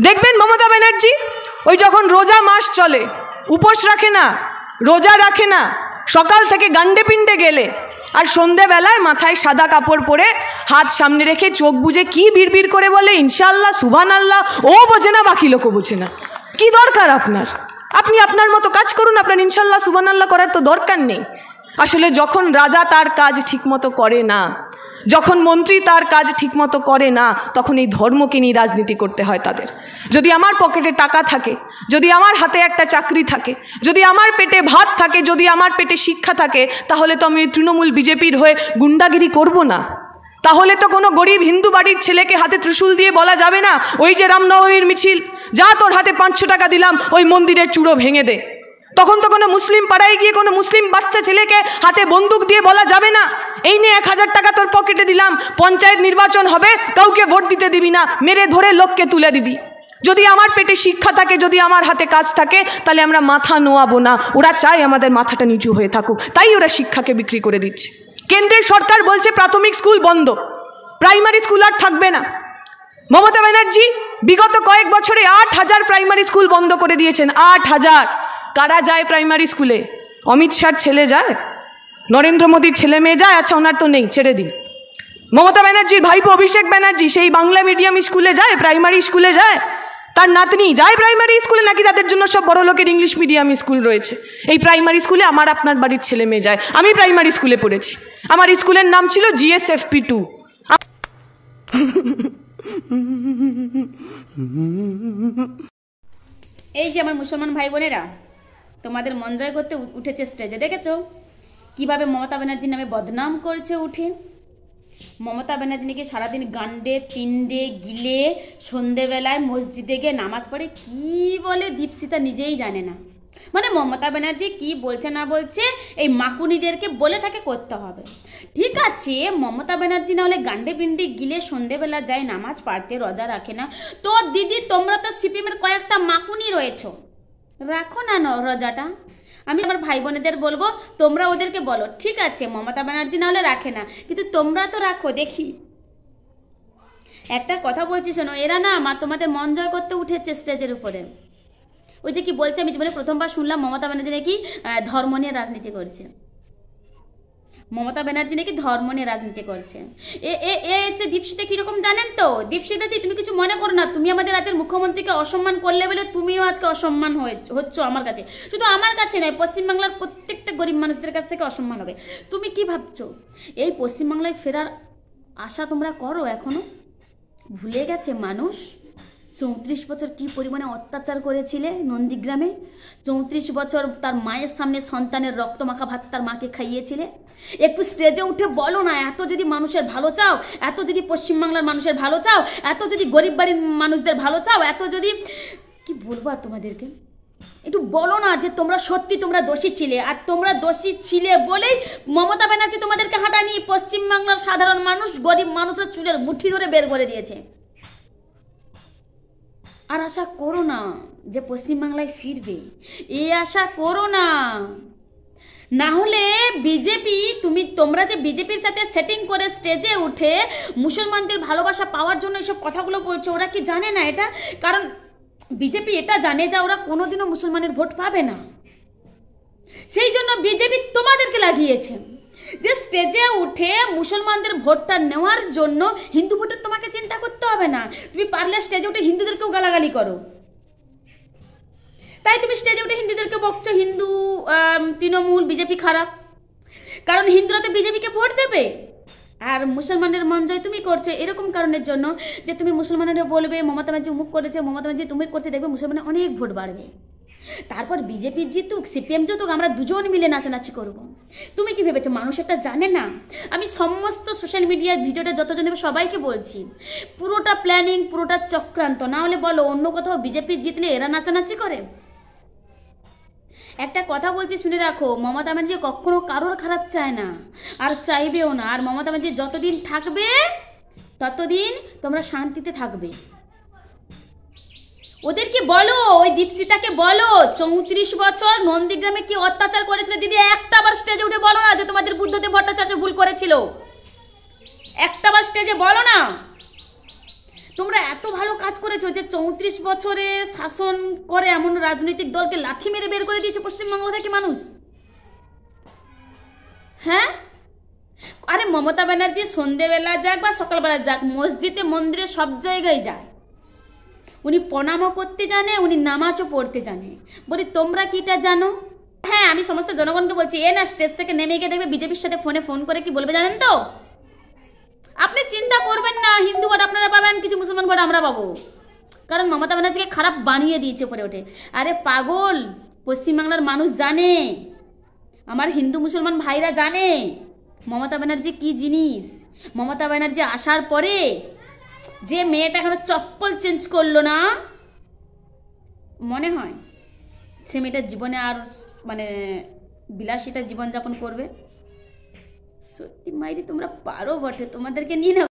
দেখবেন মমতা ব্যানার্জি ওই যখন রোজা মাস চলে, উপোস রাখে না, রোজা রাখে না, সকাল থেকে গান্ডে পিণ্ডে গেলে আর সন্ধেবেলায় মাথায় সাদা কাপড় পরে হাত সামনে রেখে চোখ বুজে কি বিড়বিড় করে বলে ইনশাআল্লাহ সুবহানাল্লাহ। ও বোঝে না, বাকি লোকও বোঝে না। কি দরকার আপনার? আপনি আপনার মতো কাজ করুন, আপনার ইনশাআল্লাহ সুবহানাল্লাহ করার তো দরকার নেই। আসলে যখন রাজা তার কাজ ঠিকমতো করে না, যখন মন্ত্রী তার কাজ ঠিকমতো করে না, তখন এই ধর্মকে নিয়ে রাজনীতি করতে হয় তাদের। যদি আমার পকেটে টাকা থাকে, যদি আমার হাতে একটা চাকরি থাকে, যদি আমার পেটে ভাত থাকে, যদি আমার পেটে শিক্ষা থাকে, তাহলে তো আমি তৃণমূল বিজেপির হয়ে গুন্ডাগিরি করব না। তাহলে তো কোনো গরিব হিন্দু বাড়ির ছেলেকে হাতে ত্রিশূল দিয়ে বলা যাবে না, ওই যে রামনবমীর মিছিল, যা তোর হাতে 500 টাকা দিলাম, ওই মন্দিরের চূড়ো ভেঙে দে। তখন তো কোনো মুসলিম পাড়ায় গিয়ে কোনো মুসলিম বাচ্চা ছেলেকে হাতে বন্দুক দিয়ে বলা যাবে না, এই নিয়ে 1000 টাকা তোর পকেটে দিলাম, পঞ্চায়েত নির্বাচন হবে, কাউকে ভোট দিতে দিবি না, মেরে ধরে লোককে তুলে দিবি। যদি আমার পেটে শিক্ষা থাকে, যদি আমার হাতে কাজ থাকে, তাহলে আমরা মাথা নোয়াবো না। ওরা চায় আমাদের মাথাটা নিচু হয়ে থাকুক, তাই ওরা শিক্ষাকে বিক্রি করে দিচ্ছে। কেন্দ্রের সরকার বলছে প্রাথমিক স্কুল বন্ধ, প্রাইমারি স্কুল আর থাকবে না। মমতা ব্যানার্জি বিগত কয়েক বছরে 8000 প্রাইমারি স্কুল বন্ধ করে দিয়েছেন। 8000। কারা যায় প্রাইমারি স্কুলে? অমিত শাহর ছেলে যায়, নরেন্দ্র মোদীর ছেলে মেয়ে যায়, আচ্ছা ওনার তো নেই, ছেড়ে দিন। মমতা ব্যানার্জির ভাইপো অভিষেক ব্যানার্জি সেই বাংলা মিডিয়াম স্কুলে যায়, প্রাইমারি স্কুলে যায়, তার নাতনি যায় প্রাইমারি স্কুলে, নাকি তাদের জন্য সব বড় লোকের ইংলিশ মিডিয়াম স্কুল রয়েছে? এই প্রাইমারি স্কুলে আমার আপনার বাড়ির ছেলে মেয়ে যায়। আমি প্রাইমারি স্কুলে পড়েছি, আমার স্কুলের নাম ছিল GSFP 2। এই যে আমার মুসলমান ভাই বোনেরা, তোমাদের মন জয় করতে উঠেছে স্টেজে, দেখেছো কিভাবে মমতা ব্যানার্জির নামে বদনাম করেছে উঠে। মমতা ব্যানার্জি নাকি সারাদিন গান্ডে পিণ্ডে গিলে সন্ধেবেলায় মসজিদে গিয়ে নামাজ পড়ে, কি বলে দীপশিতা নিজেই জানে না। মানে মমতা ব্যানার্জি কি বলছে না বলছে এই মাকুনিদেরকে বলে থাকে করতে হবে। ঠিক আছে, মমতা ব্যানার্জি না হলে গান্ডে পিণ্ডে গিলে সন্ধেবেলা যায় নামাজ পড়তে, রোজা রাখে না, তো দিদি তোমরা তো সিপিএমের কয়েকটা মাকুনি রয়েছো, রাখো না রোজাটা। আমি আমার ভাই বোনেদের বলবো, তোমরা ওদেরকে বলো ঠিক আছে মমতা ব্যানার্জি না হলে রাখে না, কিন্তু তোমরা তো রাখো দেখি। একটা কথা বলছি শোনো, এরা না তোমাদের মন জয় করতে উঠেছে স্টেজের উপরে। ওই যে কি বলছে, আমি জীবনে প্রথমবার শুনলাম মমতা ব্যানার্জি নাকি ধর্ম নিয়ে রাজনীতি করছে। মমতা ব্যানার্জি নাকি ধর্ম নিয়ে রাজনীতি করছে। এ হচ্ছে দীপশিতা কিরকম জানেন তো? দীপশিতা দি, তুমি কিছু মনে করো না, তুমি আমাদের রাজ্যের মুখ্যমন্ত্রীকে অসম্মান করলে বলে তুমিও আজকে অসম্মান হচ্ছ আমার কাছে। শুধু আমার কাছে নয়, পশ্চিমবাংলার প্রত্যেকটা গরিব মানুষদের কাছ থেকে অসম্মান হবে। তুমি কি ভাবছো এই পশ্চিমবাংলায় ফেরার আশা তোমরা করো? এখনো ভুলে গেছে মানুষ 34 বছর কি পরিমাণে অত্যাচার করেছিলে নন্দীগ্রামে। 34 বছর তার মায়ের সামনে সন্তানের রক্তমাখা ভাত তার মাকে খাইয়েছিলে। একটু স্টেজে উঠে বলো না, এত যদি মানুষের ভালো চাও, এত যদি পশ্চিমবাংলার মানুষের ভালো চাও, এত যদি গরিব বাড়ির মানুষদের ভালো চাও, এত যদি কি বলবো আর তোমাদেরকে, একটু বলো না যে তোমরা সত্যি তোমরা দোষী ছিলে। আর তোমরা দোষী ছিলে বলেই মমতা ব্যানার্জি তোমাদেরকে হাঁটানি পশ্চিমবাংলার সাধারণ মানুষ গরিব মানুষের চুলের মুঠি ধরে বের করে দিয়েছে। আর আশা করো না যে পশ্চিমবাংলায় ফিরবে, এ আশা করো না। না হলে বিজেপি, তোমরা যে বিজেপির সাথে সেটিং করে স্টেজে উঠে মুসলমানদের ভালোবাসা পাওয়ার জন্য এইসব কথাগুলো বলছো, ওরা কি জানে না এটা? কারণ বিজেপি এটা জানে যে ওরা কোনোদিনও মুসলমানের ভোট পাবে না, সেই জন্য বিজেপি তোমাদেরকে লাগিয়েছে যে স্টেজে উঠে মুসলমানদের ভোটটা নেওয়ার জন্য। হিন্দু ভোটের তোমাকে চিন্তা করতে হবে না, তুমি পারলে স্টেজে উঠে হিন্দুদেরকেও গালাগালি করো। তাই তুমি স্টেজে উঠে হিন্দুদেরকে বকছো হিন্দু, তৃণমূল, বিজেপি খারাপ, কারণ হিন্দুরা তো বিজেপিকে ভোট দেবে। আর মুসলমানের মন জয় তুমি করছো এরকম কারণের জন্য যে তুমি মুসলমানেরা বলবে মমতা ব্যানার্জি উমুক করেছে, মমতা ব্যানার্জি তুমি করছে, দেখবে মুসলমানের অনেক ভোট বাড়বে। তারপর বিজেপি জিতুক, সিপিএম জিতুক, আমরা দুজন মিলে নাচানাচি করব। তুমি কি ভেবেছো মানুষ এটা জানে না? আমি সমস্ত সোশ্যাল মিডিয়ার ভিডিওটা যতজন দেবে সবাইকে বলছি, পুরোটা প্ল্যানিং, পুরোটা চক্রান্ত। না হলে বলো অন্য কোথাও বিজেপি জিতলে এরা নাচানাচি করে? একটা কথা বলছি শুনে রাখো, মমতা ব্যানার্জি কখনো কারোর খারাপ চায় না আর চাইবেও না। আর মমতা ব্যানার্জি যতদিন থাকবে ততদিন তোমরা শান্তিতে থাকবে। ওদেরকে বলো, ওই দীপশিতাকে বলো 34 বছর নন্দীগ্রামে কি অত্যাচার করেছিল দিদি, একটা বার স্টেজে উঠে বলো না যে তোমাদের বুদ্ধদেব ভট্টাচার্য ভুল করেছিল। একটা বার স্টেজে বলো না। তোমরা এত ভালো কাজ করেছো যে 34 বছরে শাসন করে এমন রাজনৈতিক দলকে লাথি মেরে বের করে দিয়েছে পশ্চিমবাংলা থেকে মানুষ। হ্যাঁ, আরে মমতা ব্যানার্জি সন্ধেবেলা যাক বা সকালবেলা যাক, মসজিদে মন্দিরে সব জায়গায় যায়, উনি প্রণামও করতে জানে, উনি নামাজও পড়তে জানে। বলি তোমরা কিটা জানো? হ্যাঁ, আমি সমস্ত জনগণকে বলছি, এ না স্টেজ থেকে নেমে গিয়ে দেখবে বিজেপির সাথে ফোন করে কি বলবে জানেন তো? আপনি চিন্তা করবেন না, হিন্দু ভোট আপনারা পাবেন, কিছু মুসলমান ভোট আমরা পাবো, কারণ মমতা ব্যানার্জিকে খারাপ বানিয়ে দিয়েছে উপরে ওঠে। আরে পাগল, পশ্চিমবাংলার মানুষ জানে, আমার হিন্দু মুসলমান ভাইরা জানে মমতা ব্যানার্জি কি জিনিস। মমতা ব্যানার্জি আসার পরে যে মেয়েটা এখনো চপ্পল চেঞ্জ করলো না, মনে হয় সে মেয়েটার জীবনে আর মানে বিলাসিতা জীবনযাপন করবে। সত্যি মাইরি তোমরা পারো বটে, তোমাদেরকে নিয়ে না